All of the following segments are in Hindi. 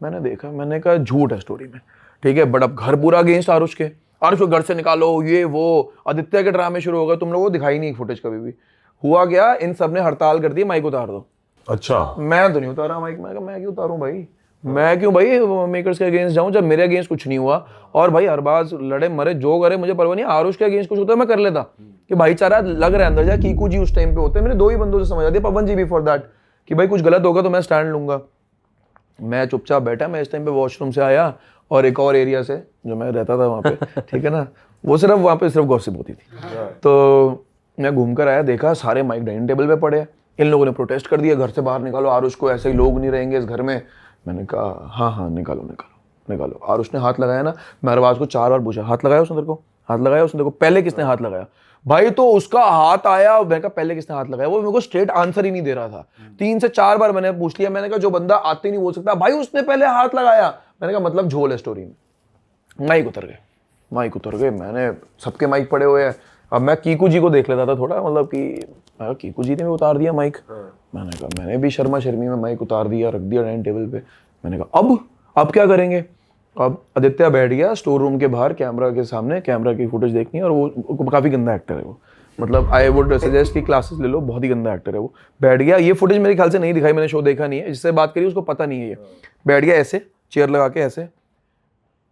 मैंने देखा, मैंने कहा झूठ है स्टोरी में, ठीक है, बट अब घर पूरा अगेंस्ट आरुष के, आरुष को घर से निकालो, ये वो, आदित्य के ड्रामे शुरू हो गए, तुम लोगों को दिखाई नहीं फुटेज कभी भी। हुआ क्या, इन सब ने हड़ताल कर दी, माइक उतार दो। अच्छा, मैं तो नहीं उतारा माइक, मैं क्यों उतारूं भाई, मैं क्यों भाई मेकर्स के अगेंस्ट जाऊं जब मेरे अगेंस्ट कुछ नहीं हुआ। और भाई अरबाज लड़े मरे जो करे मुझे परवाह नहीं, आरुष के अगेंस्ट कुछ होता है मैं कर लेता कि भाईचारा लग रहा है अंदर जा। कीकू जी उस टाइम पे होते, मेरे 2 ही बंदों से समझ आती है, पवन जी भी फॉर दैट, कि भाई कुछ गलत होगा तो मैं स्टैंड लूंगा। मैं चुपचाप बैठा, मैं इस टाइम पे वॉशरूम से आया और एक और एरिया से जो मैं रहता था वहाँ पे, ठीक है ना, वो सिर्फ वहाँ पे सिर्फ गॉसिप होती थी। तो मैं घूम कर आया, देखा सारे माइक डाइनिंग टेबल पे पड़े हैं, इन लोगों ने प्रोटेस्ट कर दिया, घर से बाहर निकालो आरुष को, ऐसे ही लोग नहीं रहेंगे इस घर में। मैंने कहा हाँ निकालो निकालो निकालो। आरुष ने हाथ लगाया ना, मैं अरबाज को 4 बार पूछा, हाथ लगाया उसने तेरे को, हाथ लगाया उसने तेरे को, पहले किसने हाथ लगाया भाई, तो उसका हाथ आया, मैंने कहा पहले किसने हाथ लगाया, वो मेरे को स्ट्रेट आंसर ही नहीं दे रहा था। 3 से 4 बार मैंने पूछ लिया, मैंने कहा जो बंदा आते नहीं बोल सकता भाई उसने पहले हाथ लगाया। मैंने कहा मतलब झोल है स्टोरी में। माइक उतर गए, मैंने सबके माइक पड़े हुए हैं। अब मैं कीकू जी को देख लेता था थोड़ा, मतलब कि कीकू जी ने भी उतार दिया माइक। मैंने कहा मैंने भी शर्मा शर्मी में माइक उतार दिया, रख दिया डाइनिंग टेबल पे। मैंने कहा अब क्या करेंगे। अब आदित्य बैठ गया स्टोर रूम के बाहर कैमरा के सामने, कैमरा की फुटेज देखनी है, और वो काफी गंदा एक्टर है वो, मतलब आई वुड सजेस्ट की क्लासेस ले लो, बहुत ही गंदा एक्टर है वो। बैठ गया, ये फुटेज मेरे ख्याल से नहीं दिखाई, मैंने शो देखा नहीं है, जिससे बात करी उसको पता नहीं है ये। बैठ गया ऐसे चेयर लगा के ऐसे,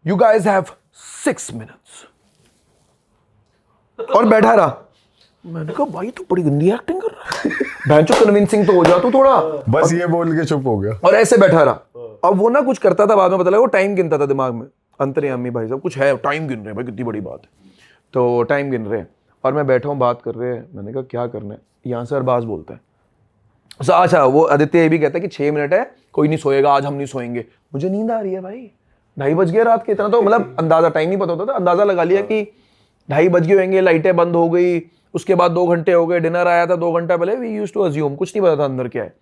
यू गाइज हैव 6 मिनट्स, और बैठा रहा। मैंने कहा भाई तो बड़ी गंदी एक्टिंग कर रहा है, भैंचो कन्विंसिंग तो हो जा तू थोड़ा। बस ये बोल के चुप हो गया और ऐसे बैठा रहा। अब वो ना कुछ करता था, बाद में पता लगा वो टाइम गिनता था दिमाग में, अंतर्यामी भाई साहब कुछ है, टाइम गिन रहे हैं भाई, कितनी बड़ी बात है, तो टाइम गिन रहे हैं। और मैं बैठा हूँ, बात कर रहे हैं, मैंने कहा क्या करना है, यहाँ से अरबाज बोलता है, अच्छा वो आदित्य ये भी कहता है कि 6 मिनट है, कोई नहीं सोएगा आज, हम नहीं सोएंगे। मुझे नींद आ रही है भाई, 2:30 बज गए रात के, इतना तो मतलब अंदाजा, टाइम नहीं पता होता था, अंदाजा लगा लिया कि 2:30 बज गए होंगे, लाइटें बंद हो गई, उसके बाद 2 घंटे हो गए, डिनर आया था 2 घंटा पहले, वी यूज्ड टू अज्यूम, कुछ नहीं पता था अंदर क्या है।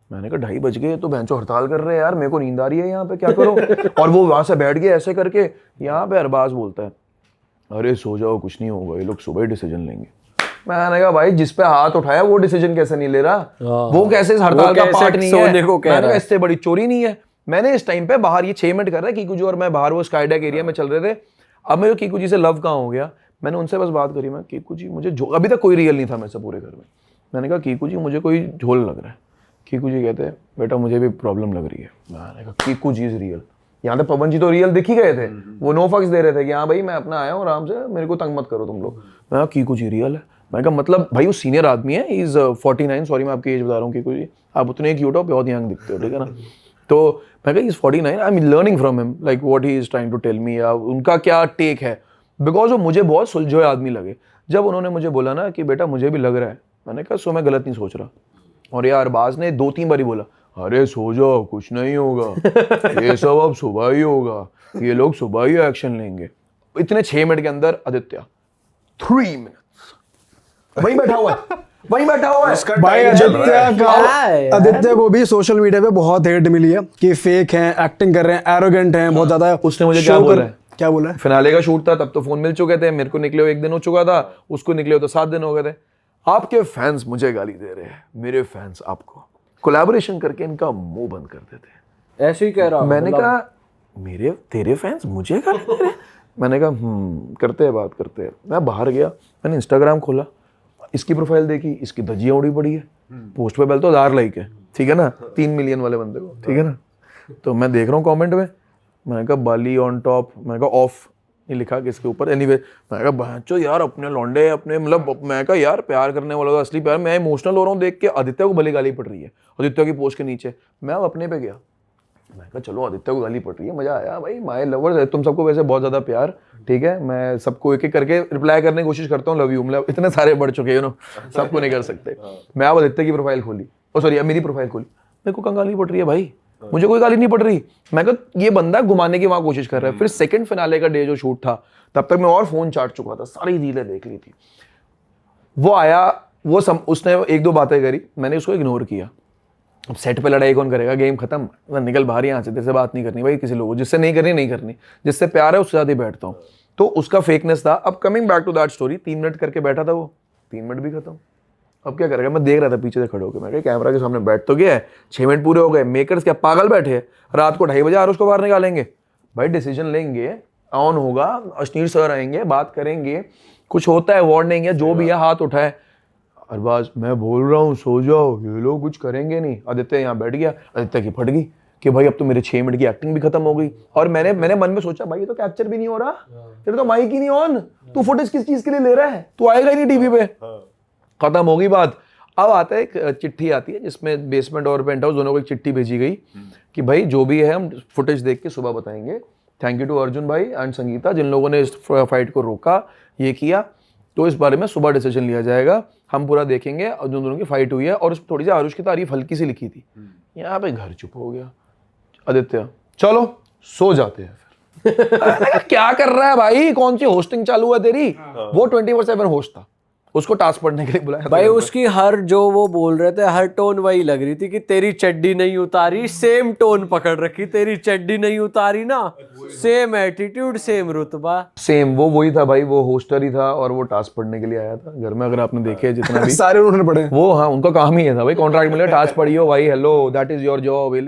मैंने कहा 2:30 बज गए तो भैंचो हड़ताल कर रहे हैं यार, मेरे को नींद आ रही है यहाँ पे, क्या करो। और वो वहां से बैठ गए ऐसे करके, यहाँ पे अरबाज बोलता है अरे सो जाओ कुछ नहीं होगा, ये लोग सुबह ही डिसीजन लेंगे। मैंने कहा भाई जिस पे हाथ उठाया वो डिसीजन कैसे नहीं ले रहा, वो कैसे इस हड़ताल का पार्ट नहीं है। मैंने कहा इससे बड़ी चोरी नहीं है। मैंने इस टाइम पे बाहर ये 6 मिनट कर रहा है कीकू जी और मैं बाहर वो स्काईडेक एरिया में चल रहे थे। अब मेरे कीकू जी से लव कहाँ हो गया, मैंने उनसे बस बात करी, मैं कीकू जी मुझे अभी तक कोई रियल नहीं था मेरे से पूरे घर में। मैंने कहा कीकू जी मुझे कोई झोल लग रहा है। कीकू जी कहते हैं बेटा मुझे भी प्रॉब्लम लग रही है। मैंने कहा कीकू जी इज रियल। यहाँ पे पवन जी तो रियल दिख ही गए थे, वो नो फक्स दे रहे थे कि हाँ भाई मैं अपना आया हूँ आराम से, मेरे को तंग मत करो तुम लोग। मैं कहा कीकू जी रियल है। मैंने कहा मतलब भाई वो सीनियर आदमी है, इज 49, सॉरी मैं आपकी एज बता रहा हूँ कीकू जी, आप उतने क्यूट हो, बहुत यंग दिखते हो, ठीक है ना। तो मैं कहा is 49, I am learning from him like what he is trying to tell me, या उनका क्या टेक है, बिकॉज वो मुझे बहुत सुलझे हुए आदमी लगे। जब उन्होंने मुझे बोला ना कि बेटा मुझे भी लग रहा है, मैंने कहा सो मैं गलत नहीं सोच रहा। और यार अरबाज ने 2-3 बार ही बोला अरे सो जाओ कुछ नहीं होगा, ये सब अब सुबह ही होगा, ये लोग सुबह ही एक्शन लेंगे। इतने 6 मिनट के अंदर आदित्य 3 मिनट्स वहीं बैठा हुआ है, वहीं बैठा हुआ है भाई। आदित्य को भी सोशल मीडिया पे बहुत हेट मिली है कि फेक हैं, एक्टिंग कर रहे हैं, एरोगेंट हैं बहुत ज्यादा। उसने मुझे क्या बोला है, क्या बोला है? फिनाले का शूट था तब तो फोन मिल चुके थे, मेरे को निकले हुए 1 दिन हो चुका था, उसको निकले हुए तो 7 दिन हो गए थे। आपके फैंस मुझे गाली दे रहे हैं, मेरे फैंस आपको, कोलैबोरेशन करके इनका मुंह बंद कर देते हैं। ऐसे ही कह रहा हूं। मैंने कहा मेरे तेरे फैंस मुझे गाली दे रहे हैं। मैंने कहा करते हैं बात करते हैं। मैं बाहर गया, मैंने इंस्टाग्राम खोला, इसकी प्रोफाइल देखी, इसकी धज्जियां उड़ी पड़ी है, पोस्ट पे पहले तो 1000 लाइक है, ठीक है ना, 3 मिलियन वाले बंदे को, ठीक है ना। तो मैं देख रहा हूँ कमेंट में, मैंने कहा बाली ऑन टॉप, मैंने कहा ऑफ ये लिखा किसके ऊपर, एनीवे मैंने कहा बच्चों यार अपने लौंडे अपने, मतलब मैं कहा यार प्यार करने वाला का असली प्यार। मैं इमोशनल हो रहा हूँ देख के, आदित्य को भले गाली पड़ रही है आदित्य की पोस्ट के नीचे। मैं अब अपने पे गया, मैं कहा चलो आदित्य को गाली पड़ रही है, मजा आया भाई, माय लवर्स है तुम सबको वैसे बहुत ज्यादा प्यार, ठीक है। मैं सबको एक एक करके रिप्लाई करने की कोशिश करता हूँ, लव यू, मतलब इतने सारे बढ़ चुके हैं सबको नहीं कर सकते। मैं अब आदित्य की प्रोफाइल खोली, ओ सॉरी मेरी प्रोफाइल खोली, मेरे को कहाँ गाली पड़ रही है भाई, मुझे कोई गाली नहीं पड़ रही। मैं कहा ये बंदा घुमाने की वहां कोशिश कर रहा है। फिर सेकंड फिनाले का डे जो शूट था, तब तक मैं और फोन चाट चुका था, सारी रीलें देख ली थी। वो आया, उसने 1-2 बातें करी, मैंने उसको इग्नोर किया। अब सेट पे लड़ाई कौन करेगा, गेम खत्म, निकल बाहर यहाँ से, तेरे से बात नहीं करनी भाई किसी लोगों, जिससे नहीं करनी नहीं करनी, जिससे प्यार है उसके साथ ही बैठता हूँ। तो उसका फेकनेस था। अब coming back to that story, 3 minute करके बैठा था वो, 3 मिनट भी खत्म, अब क्या करेगा, मैं देख रहा था पीछे से खड़े होकर, मैं कैमरा के सामने बैठ तो गया है, 6 मिनट पूरे हो गए, मेकर्स क्या पागल बैठे हैं, रात को 2:30 बजे आरुष को बाहर निकालेंगे। भाई डिसीजन लेंगे, ऑन होगा, अश्नीर सर आएंगे, बात करेंगे, कुछ होता है वार्निंग है जो भी है, हाथ उठाए, अरबाज मैं बोल रहा हूँ सो जाओ, ये लोग कुछ करेंगे नहीं। आदित्य यहाँ बैठ गया, आदित्य की फट गई कि भाई अब तो मेरे 6 मिनट की एक्टिंग भी खत्म हो गई। और मैंने मन में सोचा भाई ये तो कैप्चर भी नहीं हो रहा, तेरे तो माइक ही नहीं ऑन, तू फुटेज किस चीज के लिए ले रहा है, तू आएगा ही नहीं टीवी पे। खत्म होगी बात। अब आता है एक चिट्ठी आती है जिसमें बेसमेंट और पेंट हाउस दोनों को एक चिट्ठी भेजी गई कि भाई जो भी है हम फुटेज देख के सुबह बताएंगे। थैंक यू टू अर्जुन भाई एंड संगीता जिन लोगों ने इस फाइट को रोका, ये किया, तो इस बारे में सुबह डिसीजन लिया जाएगा, हम पूरा देखेंगे और दोनों की फाइट हुई है। और उसमें थोड़ी सी आरुष की तारीफ हल्की सी लिखी थी। यहाँ पे घर चुप हो गया। आदित्य चलो सो जाते हैं फिर। क्या कर रहा है भाई, कौन सी होस्टिंग चालू है तेरी? वो 24/7 होस्ट था, उसको टास्क पढ़ने के लिए बुलाया भाई। उसकी हर जो वो बोल रहे थे हर टोन वही लग रही थी कि तेरी चड्डी नहीं उतारी, सेम टोन पकड़ रखी, तेरी चड्डी नहीं उतारी ना, सेम एटीट्यूड सेम रुतबा सेम। वो वही था भाई, वो होस्टर ही था और वो टास्क पढ़ने के लिए आया था घर में। अगर आपने देखे जितना भी सारे उन्होंने पढ़े वो, हाँ उनका काम ही ये था भाई, कॉन्ट्रैक्ट मिले टास्क पढ़ियो भाई, hello that is your job.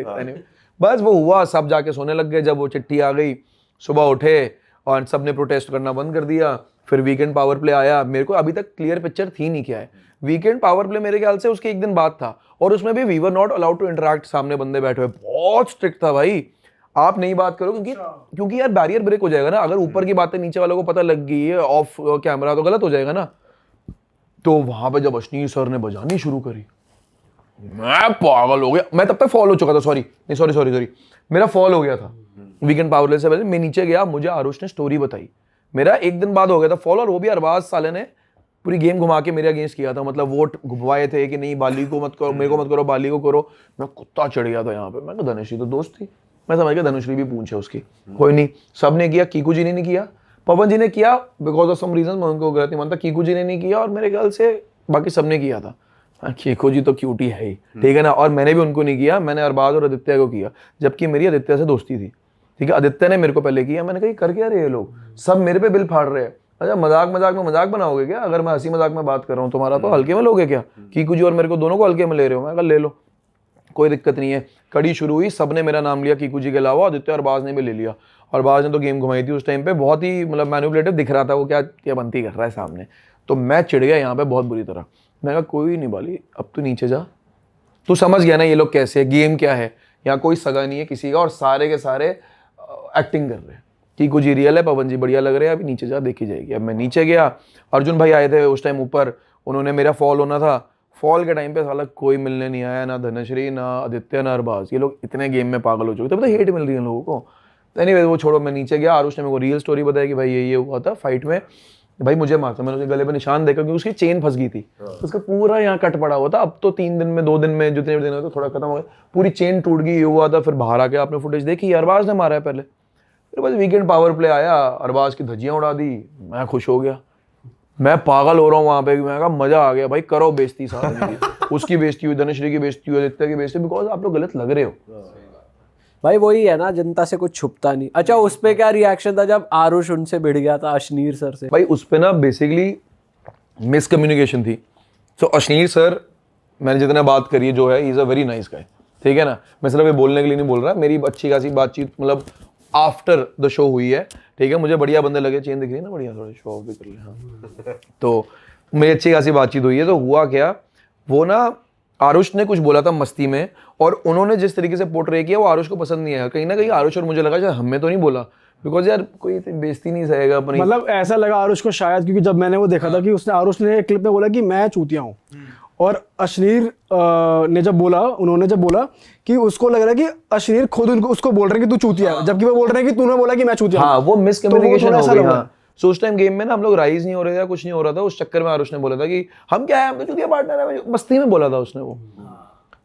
बस वो हुआ, सब जाके सोने लग गए। जब वो चिट्ठी आ गई सुबह उठे और सबने प्रोटेस्ट करना बंद कर दिया। फिर वीकेंड पावर प्ले आया। मेरे को अभी तक क्लियर पिक्चर थी नहीं क्या है। वीकेंड पावर प्ले मेरे ख्याल से उसके एक दिन बाद था और उसमें भी we were not allowed to interact, सामने बंदे बैठे हुए, बहुत स्ट्रिक्ट था भाई, आप नहीं बात करो क्योंकि यार बैरियर ब्रेक हो जाएगा ना। अगर ऊपर की बातें नीचे वालों को पता लग गई है ऑफ कैमरा तो गलत हो जाएगा ना। तो वहां पे जब अश्नीर सर ने बजानी शुरू करी, मैं पागल हो गया। मैं तब तक फॉल हो चुका था, सॉरी मेरा फॉल हो गया था वीकेंड पावर प्ले से पहले। मैं नीचे गया, मुझे आरुष ने स्टोरी बताई, मेरा एक दिन बाद हो गया था फॉल। और वो भी अरबाज साले ने पूरी गेम घुमा के मेरे अगेंस्ट किया था, मतलब वोट घुमाए थे कि नहीं बाली को मत करो, मेरे को मत करो, बाली को करो। मैं कुत्ता चढ़ गया था यहाँ पे। मैं धनुश्री तो दोस्त थी, मैं समझ गया धनुश्री भी पूछे उसकी, कोई नहीं। सब ने किया, कीकू जी ने नहीं किया, पवन जी ने किया बिकॉज ऑफ सम रीजन, मैं उनको गलत नहीं मानता। कीकू जी ने नहीं किया और मेरे ख्याल से बाकी सबने किया था। कीकू जी तो क्यूटी है ही, ठीक है ना। और मैंने भी उनको नहीं किया, मैंने अरबाज और आदित्य को किया, जबकि मेरी आदित्य से दोस्ती थी, ठीक है। आदित्य ने मेरे को पहले किया। मैंने कहा कर क्या रहे ये लोग, सब मेरे पे बिल फाड़ रहे हैं। अच्छा मजाक में मजाक बनाओगे क्या? अगर मैं हंसी मजाक में बात कर रहा हूँ तुम्हारा तो हल्के में लोगे क्या? कीकू जी और मेरे को दोनों को हल्के में ले रहे हो। मैं कहा ले लो, कोई दिक्कत नहीं है। कड़ी शुरू हुई, सबने मेरा नाम लिया कीकू जी के अलावा, आदित्य और बाज ने भी ले लिया। और बाज ने तो गेम घुमाई थी उस टाइम पे, बहुत ही मतलब मैनिपुलेटिव दिख रहा था वो, क्या बनती कर रहा है सामने। तो मैं चिढ़ गया यहाँ पे बहुत बुरी तरह। मैं कहा कोई नहीं बाली, अब तू नीचे जा, तू समझ गया ना ये लोग कैसे, गेम क्या है। यहाँ कोई सगा नहीं है किसी का और सारे के सारे एक्टिंग कर रहे हैं। कीकू जी रियल है, पवन जी बढ़िया लग रहे हैं, अभी नीचे जा देखी जाएगी। अब मैं नीचे गया, अर्जुन भाई आए थे उस टाइम ऊपर, उन्होंने मेरा फॉल होना था। फॉल के टाइम पे साला कोई मिलने नहीं आया, ना धनश्री, ना आदित्य, ना अरबाज। ये लोग इतने गेम में पागल हो चुके थे, पता हेट मिल रही है लोगों को। एनीवे वो छोड़ो, मैं नीचे गया। आरुष ने मेरे को रियल स्टोरी बताया कि भाई ये हुआ था फाइट में, भाई मुझे मारता, मैंने उसके गले पे निशान देखा क्योंकि उसकी चेन फंस गई थी, उसका पूरा यहाँ कट पड़ा हुआ था। अब तो 3 दिन में 2 दिन में जितने दिन हुए तो थोड़ा खत्म हो गया, पूरी चेन टूट गई, ये हुआ था। फिर बाहर आके आपने फुटेज देखी, अरबाज ने मारा है पहले। फिर बस वीकेंड पावर प्ले आया, अरबाज की धज्जियां उड़ा दी, मैं खुश हो गया, मैं पागल हो रहा हूँ वहां पे। मैं कहा मजा आ गया भाई, करो बेइज्जती सारी। उसकी बेइज्जती हुई, धनश्री की बेइज्जती हुई, आदित्य की बेइज्जती, बिकॉज आप लोग गलत लग रहे हो भाई। वही है ना, जनता से कुछ छुपता नहीं। अच्छा उस पे क्या रिएक्शन था जब आरुष उनसे भिड़ गया था अश्नीर सर से? भाई उस पे ना बेसिकली मिसकम्युनिकेशन थी। तो अश्नीर सर, मैंने जितना बात करी है जो है, is a very nice guy, ठीक है ना। मैं सिर्फ ये बोलने के लिए नहीं बोल रहा, मेरी अच्छी खासी बातचीत मतलब आफ्टर द शो हुई है, ठीक है। मुझे बढ़िया बंदे लगे, चेन दिख रही है ना बढ़िया, थोड़ा शो ऑफ भी कर ले। हाँ तो मेरी अच्छी खासी बातचीत हुई है। तो हुआ क्या, वो ना आरुष ने कुछ बोला था मस्ती में और उन्होंने जिस तरीके से पोर्ट्रे किया वो आरुष को पसंद नहीं आया। कहीं ना कहीं आरुष और मुझे लगा शायद हमें तो नहीं बोला, बिकॉज यार कोई बेइज्जती नहीं सहेगा अपनी। मतलब ऐसा लगा आरुष को शायद, क्योंकि जब मैंने वो देखा था कि उसने आरुष ने एक क्लिप में बोला कि मैं चूतिया हूँ, और अश्नीर ने जब बोला, उन्होंने जब बोला कि उसको लग रहा है कि अश्नीर खुद उसको बोल रहे हैं कि तू चूतिया है, जबकि वो बोल रहे हैं कि तूने बोला कि मैं चूतिया हूं। हाँ वो मिसकम्युनिकेशन हो गई। हाँ सो उस टाइम गेम में ना हम लोग राइज नहीं हो रहे थे, कुछ नहीं हो रहा था। उस चक्कर में आरुष ने बोला था कि हम क्या है, हम तो चूतिया पार्टनर है, मस्ती में बोला था उसने वो।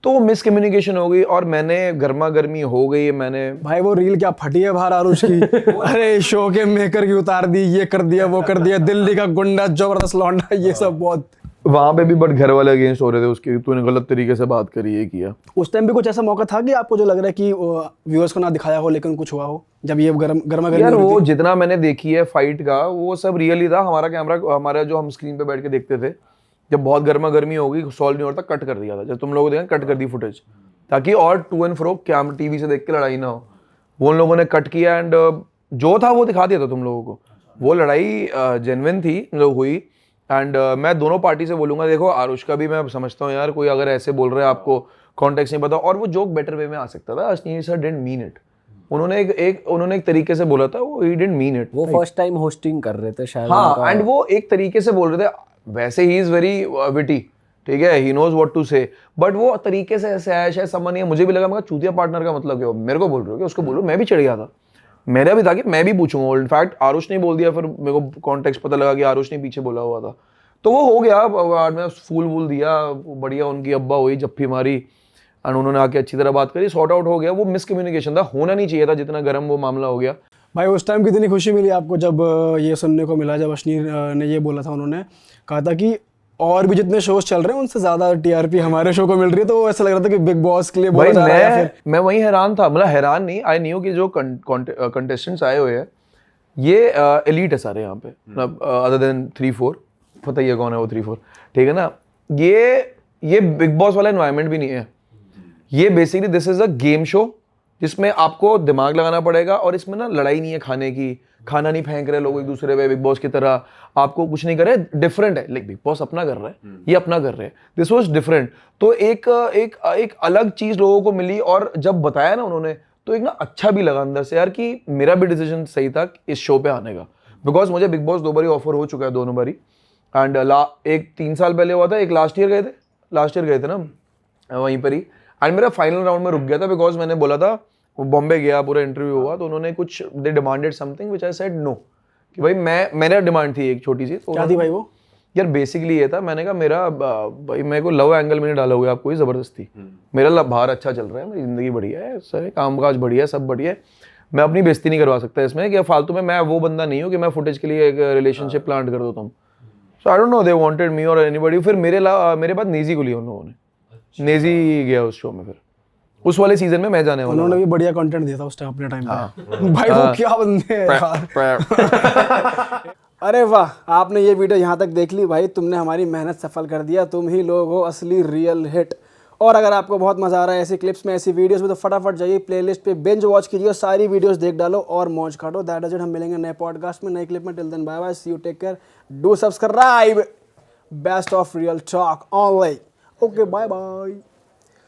तो वो मिसकम्युनिकेशन हो गई और मैंने गर्मा गर्मी हो गई। मैंने भाई वो रील क्या फटी है बाहर आरुष की। अरे शो के मेकर की उतार दी, ये कर दिया, वो कर दिया, दिल्ली का गुंडा, जबरदस्त लौंडा, ये सब बहुत वहां पे भी। बट घर वाले अगेंस्ट हो रहे थे उसके, तूने गलत तरीके से बात करी, ये किया। उस टाइम भी कुछ ऐसा मौका था कि आपको जो लग रहा है कि व्यूअर्स को ना दिखाया हो लेकिन कुछ हुआ हो, जब ये गर्मा गर्मी? यार वो जितना मैंने देखी है फाइट का, वो सब रियल ही था। हमारा कैमरा, हमारा जो हम स्क्रीन पे बैठ के देखते थे जब बहुत गर्मा गर्मी हो गई, सॉल्व नहीं होता, कट कर दिया था। जब तुम लोगों ने देखा, कट कर दी फुटेज, ताकि और टू एंड फ्रो क्या टीवी से देख के लड़ाई ना हो। वो उन लोगों ने कट किया एंड जो था वो दिखा दिया था तुम लोगों को। वो लड़ाई जेन्युइन थी, मतलब हुई। एंड मैं दोनों पार्टी से बोलूंगा, देखो आरुष का भी मैं समझता हूँ यार, कोई अगर ऐसे बोल रहा है आपको कॉन्टेक्स्ट नहीं पता, और वो जोक बेटर वे में आ सकता था। Ashneer sir didn't mean it. उन्होंने एक तरीके से बोला था, वो ही डिडंट मीन इट। वो फर्स्ट टाइम होस्टिंग कर रहे थे शायद। हाँ, एंड वो एक तरीके से बोल रहे थे, वैसे ही इज वेरी विटी, ठीक है, ही नोज व्हाट टू से, बट वो तरीके से ऐसे आया, शायद समझ नहीं है। मुझे भी लगा, मैं चूतिया पार्टनर का मतलब क्या, मेरे को बोल रहे हो क्या, उसको बोलो। मैं भी चढ़ गया था, मेरा भी था कि मैं भी पूछूंगा। इनफैक्ट आरुष ने बोल दिया, फिर मेरे को कॉन्टेक्स्ट पता लगा कि आरुष ने पीछे बोला हुआ था, तो वो हो गया। बाद में फूल वूल दिया, बढ़िया उनकी अब्बा हुई, जप्फी मारी, एंड उन्होंने आके अच्छी तरह बात करी, सॉर्ट आउट हो गया। वो मिसकम्युनिकेशन था, होना नहीं चाहिए था जितना गर्म वो मामला हो गया। भाई उस टाइम कितनी खुशी मिली आपको जब ये सुनने को मिला, जब अश्नीर ने ये बोला था, उन्होंने कहा था कि और भी जितने शोज चल रहे हैं उनसे ज्यादा टीआरपी हमारे शो को मिल रही है, तो ऐसा लग रहा था कि बिग बॉस के लिए बोला जा रहा है। मैं वही हैरान था, मतलब हैरान नहीं, आई न्यू कि जो कंटेस्टेंट्स आए हुए हैं ये एलीट है सारे यहाँ पे, मतलब अदर देन 3-4, पता ही है कौन है वो 3-4, ठीक है ना। ये बिग बॉस वाला एनवायरनमेंट भी नहीं है। ये basically this is a game show जिसमें आपको दिमाग लगाना पड़ेगा, और इसमें ना लड़ाई नहीं है खाने की, खाना नहीं फेंक रहे लोग एक दूसरे पे बिग बॉस की तरह, आपको कुछ नहीं करे। डिफरेंट है, लाइक बिग बॉस अपना कर रहा है, ये अपना कर रहे हैं, दिस वाज डिफरेंट। तो एक अलग चीज लोगों को मिली, और जब बताया ना उन्होंने, तो एक ना अच्छा भी लगा अंदर से यार, कि मेरा भी डिसीजन सही था इस शो पे आने का, बिकॉज मुझे बिग बॉस 2 बारी ऑफर हो चुका है, दोनों बारी। एंड एक 3 साल पहले हुआ था, एक लास्ट ईयर गए थे ना वहीं पर ही। एंड मेरा फाइनल राउंड में रुक गया था, बिकॉज मैंने बोला था, बॉम्बे गया, पूरा इंटरव्यू हुआ, तो उन्होंने कुछ they demanded something which I said no, कि भाई मेरा डिमांड थी एक छोटी सी। तो क्या थी भाई वो? यार बेसिकली ये था, मैंने कहा मेरा भाई मेरे को लव एंगल में नहीं डाला हुआ आपको ज़बरदस्ती, मेरा बाहर अच्छा चल रहा है, मेरी ज़िंदगी बढ़िया है, सर कामकाज बढ़िया है, सब बढ़िया है, मैं अपनी बेइज्जती नहीं करवा सकता इसमें, कि फालतू में मैं वो बंदा नहीं हूँ कि मैं फुटेज के लिए एक रिलेशनशिप प्लांट कर देता हूँ। So I don't know they wanted me और एनीबॉडी। फिर मेरे बाद नेजी को लिया उन लोगों ने, नेजी गया उस शो में, फिर उस वाले सीजन में मैं जाने वाला। उन्होंने भी बढ़िया कंटेंट दिया था उस टाइम अपने टाइम पे। भाई वो क्या बंदे हैं यार। अरे वाह, आपने ये वीडियो यहाँ तक देख ली भाई, तुमने हमारी मेहनत सफल कर दिया, तुम ही लोग हो असली रियल हिट। और अगर आपको बहुत मजा आ रहा है ऐसी क्लिप्स में, ऐसी वीडियोस में, तो फटाफट जाइए प्लेलिस्ट पे बिंज वॉच कीजिए, सारी वीडियोस देख डालो और मौज काटो। दैट इज इट, हम मिलेंगे नए पॉडकास्ट में, नई क्लिप में। Till then bye bye, see you, take care, do subscribe, best of real talk online. Okay, bye bye.